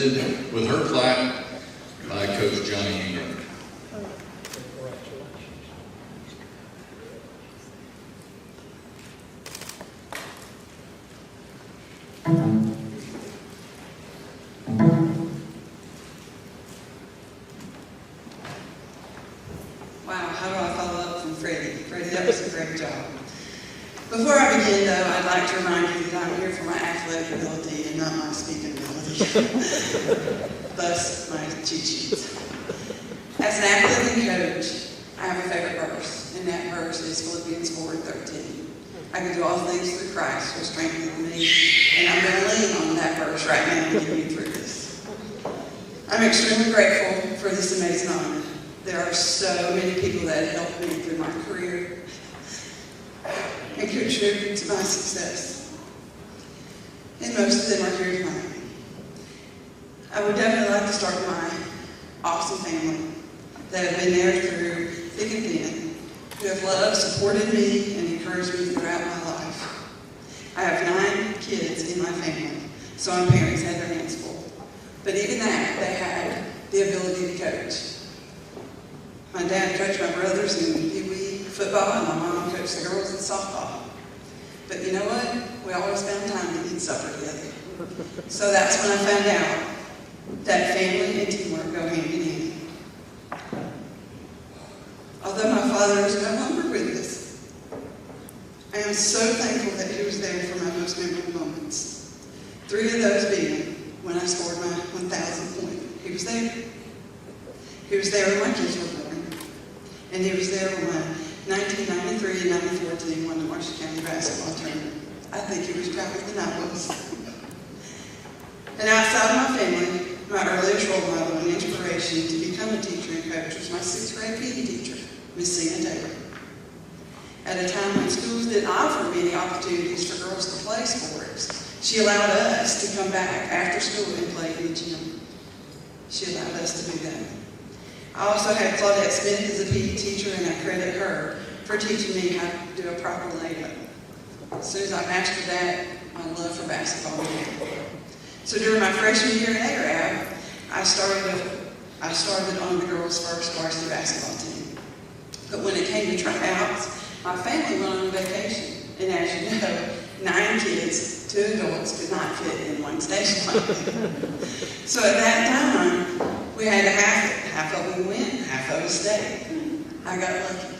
presented with her plaque by Coach Johnny Ingram. Wow, how do I follow up from Freddie? Freddie, that was a great job. Before I begin, though, I'd like to remind you that I'm here for my athletic ability and not my speaking ability. Thus, my cheat sheets. As an athletic coach, I have a favorite verse, and that verse is Philippians 4:13. I can do all things through Christ who strengthens me, and I'm going to lean on that verse right now to get me through this. I'm extremely grateful for this amazing honor. There are so many people that have helped me through my career and contribute to my success. And most of them are here tonight. I would definitely like to start with my awesome family that have been there through thick and thin, who have loved, supported me, and encouraged me throughout my life. I have 9 kids in my family, so my parents had their hands full. But even that, they had the ability to coach. My dad coached my brothers in Pee Wee football, and my mom coached the girls in softball. But you know what? We always found time to eat supper together. So that's when I found out that family and teamwork go hand in hand. Although my father is no longer with us, I am so thankful that he was there for my most memorable moments. 3 of those being when I scored my 1,000th point. He was there. He was there when my kids were born. And he was there when my 1993 and 94 team won the Marshall County basketball tournament. I think he was prouder than I was. And outside of my family, my earliest role model and inspiration to become a teacher and coach was my 6th grade PE teacher, Miss Sina Taylor. At a time when schools didn't offer many opportunities for girls to play sports, she allowed us to come back after school and play in the gym. She allowed us to do that. I also had Claudette Smith as a PE teacher, and I credit her for teaching me how to do a proper layup. As soon as I mastered that, my love for basketball began. So during my freshman year at ARAB, I started on the girls' first varsity basketball team. But when it came to tryouts, my family went on vacation. And as you know, 9 kids, 2 adults could not fit in one station wagon. So at that time, we had to half of them went, half of them stayed. I got lucky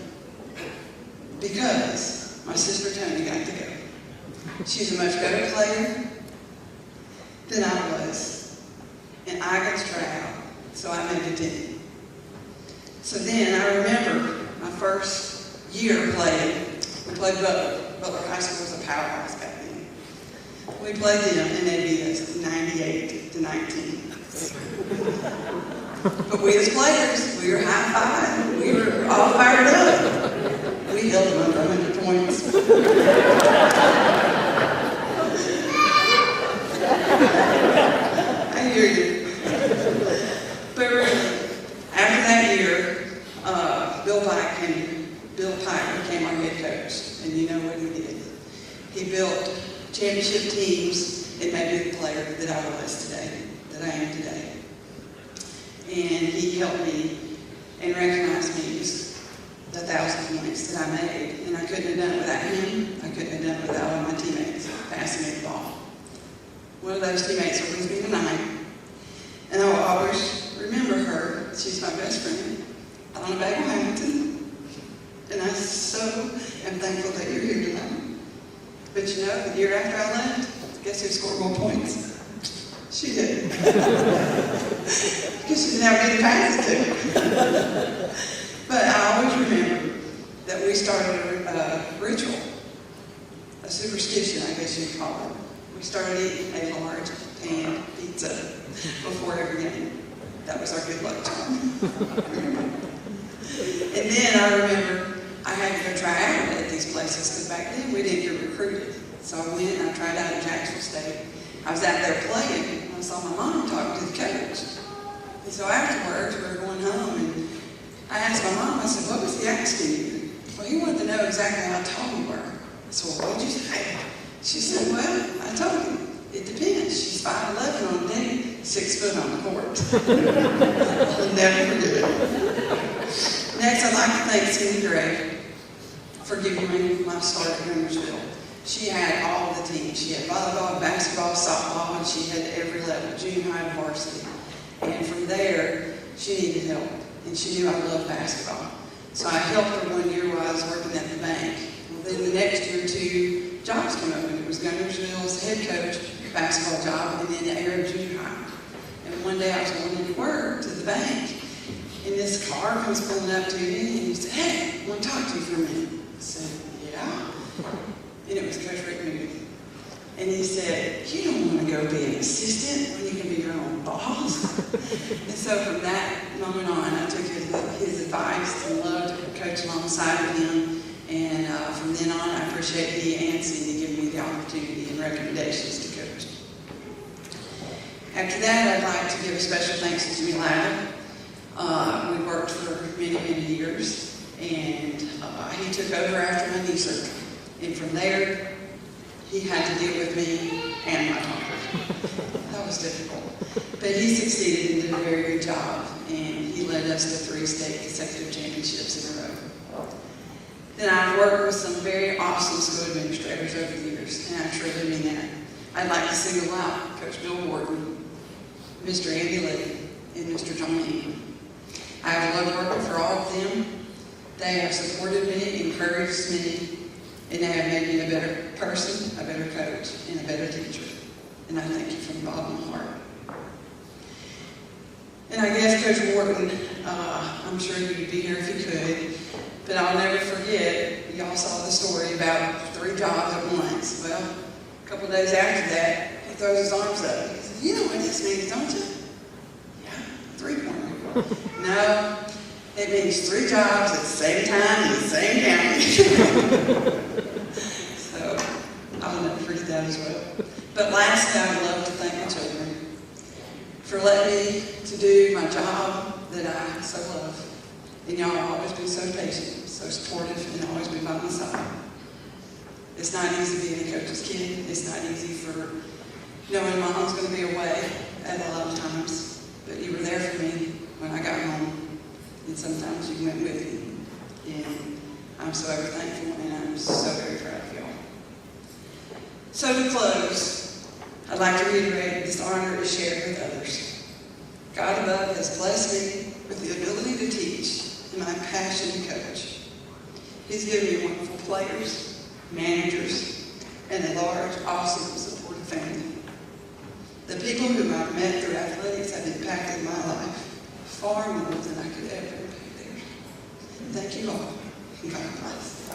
because my sister Tony got to go. She's a much better player than I was, and I got to try out, so I made the team. So then I remember my first year playing. We played Butler. Butler High School was a powerhouse back then. We played them, and they beat us 98-19. But we as players, we were high-fiving. We were all fired up. We held them under 100 points. I hear you. But really, after that year, Bill Pike became our head coach. And you know what he did? He built championship teams and made me the player that I was today, that I am today. And he helped me and recognized me as the 1,000 points that I made. And I couldn't have done it without him. I couldn't have done it without all my teammates passing me the ball. One of those teammates will with me tonight. And I will always remember her. She's my best friend, Donna Bagel Hamilton. And I so am thankful that you're here tonight. But you know, the year after I left, guess who scored more points? She did. Because she didn't have any passes to. But I always remember that we started a ritual, a superstition, I guess you'd call it. We started eating a large pan pizza before every game. That was our good luck charm. And then I remember I had to go try out at these places because back then we didn't get recruited. So I went and I tried out at Jacksonville State. I was out there playing and I saw my mom talking to the coach. And so afterwards we were going home and I asked my mom, I said, what was he asking you? Well, he wanted to know exactly how tall you were. I said, well, what did you say? She said, well, I told him, it depends. She's 5'11" on day 6 foot on the court. I'll never forget it. Next, I'd like to thank Cindy Gray for giving me my start at Guntersville. She had all the teams. She had volleyball, basketball, softball, and she had every level, junior high to varsity. And from there, she needed help, and she knew I loved basketball. So I helped her one year while I was working at the bank. Well, then the next year, 2 jobs came open. It was Guntersville's head coach basketball job, and then the Arab junior high. And one day I was going into work to the bank, and this car comes pulling up to me, and he said, "Hey, I want to talk to you for a minute." I said, "Yeah." And it was Coach Rick Moody. And he said, "You don't want to go be an assistant when you can be your own boss." And so from that moment on, I took his advice and loved to coach alongside with him. And from then on, I appreciate he and Cindy giving me the opportunity and recommendations to coach. After that, I'd like to give a special thanks to Jimmy Ladder. We worked for many, many years, and he took over after my knee surgery. And from there, he had to deal with me and my daughter. That was difficult. But he succeeded and did a very good job, and he led us to 3 state consecutive championships in a row. Then I've worked with some very awesome school administrators over the years, and I truly mean that. I'd like to single out Coach Bill Wharton, Mr. Andy Lee, and Mr. John Ingram. I have loved working for all of them. They have supported me, encouraged me, and they have made me a better person, a better coach, and a better teacher. And I thank you from the bottom of my heart. And I guess Coach Wharton, I'm sure you would be here if you could, but I'll never forget, y'all saw the story about 3 jobs at once. Well, a couple of days after that, he throws his arms up. He says, "You know what this means, don't you?" "Yeah, 3-pointer. "No, it means 3 jobs at the same time in the same county." So I'll never forget that as well. But lastly, I would love to thank my children for letting me to do my job that I so love. And y'all have always been so patient, so supportive, and always been by my side. It's not easy being a coach's kid. It's not easy for knowing Mom's going to be away at a lot of times. But you were there for me when I got home, and sometimes you went with me. And I'm so ever thankful, and I'm so very proud of y'all. So to close, I'd like to reiterate this honor is shared with others. God above has blessed me with the ability to teach and my passion to coach. He's given me wonderful players, managers, and a large, awesome, supportive family. The people whom I've met through athletics have impacted my life far more than I could ever impact theirs. Thank you all, and God bless.